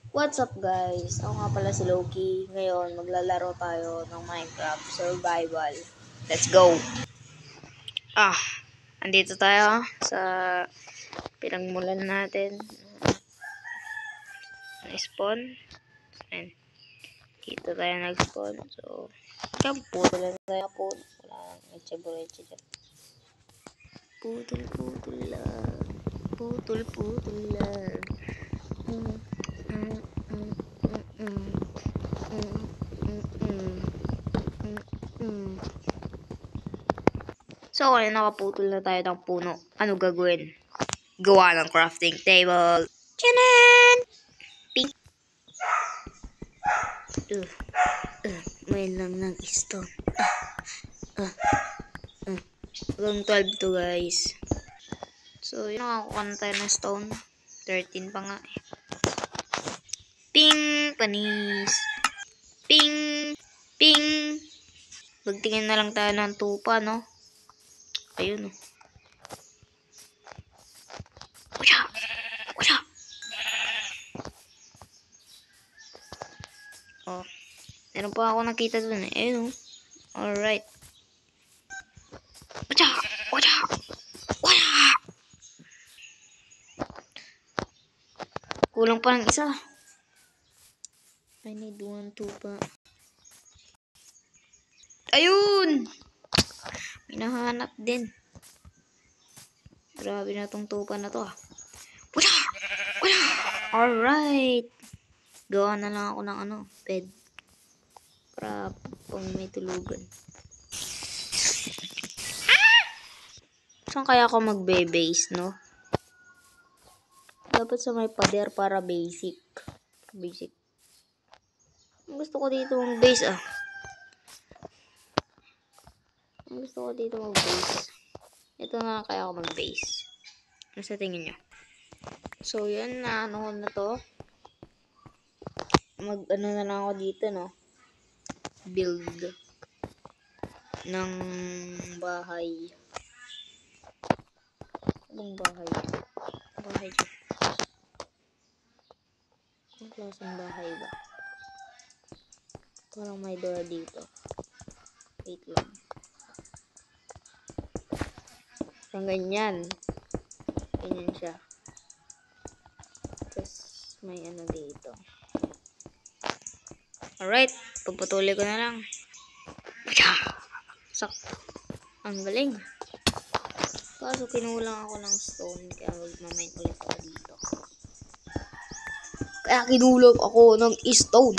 What's up guys? Ako nga pala si Loki. Ngayon, maglalaro tayo ng Minecraft Survival. Let's go! Andito tayo sa pinagmulan natin. Spawn. Ayan. Dito tayo nag-spawn. So, putol lang tayo po. Wala nang etche-bureche dyan. Putol lang. Putol lang. So, kaya nakaputol na tayo ng puno. Ano gagawin? Gawa ng crafting table. Tiyanan! Pink. May lang ng stone. Hanggang 12 to guys. So, yun, nakakuha na tayo ng stone. 13 pa nga eh. Ping! Panis! Ping! Ping! Magtingin na lang tayo ng tupa, no? Ayun, oh. Uya! Uya! Oh. Meron pa ako nakita dun eh. Ayun, oh. Alright. Uya! Uya! Uya! Kulang pa ng isa. I need 1 tupa. Ayun! Minahanap din. Grabe na tong tupa na to ah. Wala! Wala! Alright! Gawa na lang ako ng bed. Para pang may tulugan. Saan kaya ako magbe-base, no? Dapat sa may pader para basic. Basic. Gusto ko dito mag-base ah. Gusto ko dito mag-base. Ito na kaya ako mag-base. Ano sa tingin nyo? So, yan na. Ano na to? Mag-ano na lang ako dito, no? Build ng bahay. Anong bahay? Bahay dyan. Anong klaseng bahay ba? Parang may door dito. Wait lang. Parang ganyan. Ganyan siya. Tapos may ano dito. Alright. Pagpatuloy ko na lang. Sakto. Ang galing. Kaso kinulang ako ng stone. Kaya magmamine ulit ako dito. Kaya kinulang ako ng stone.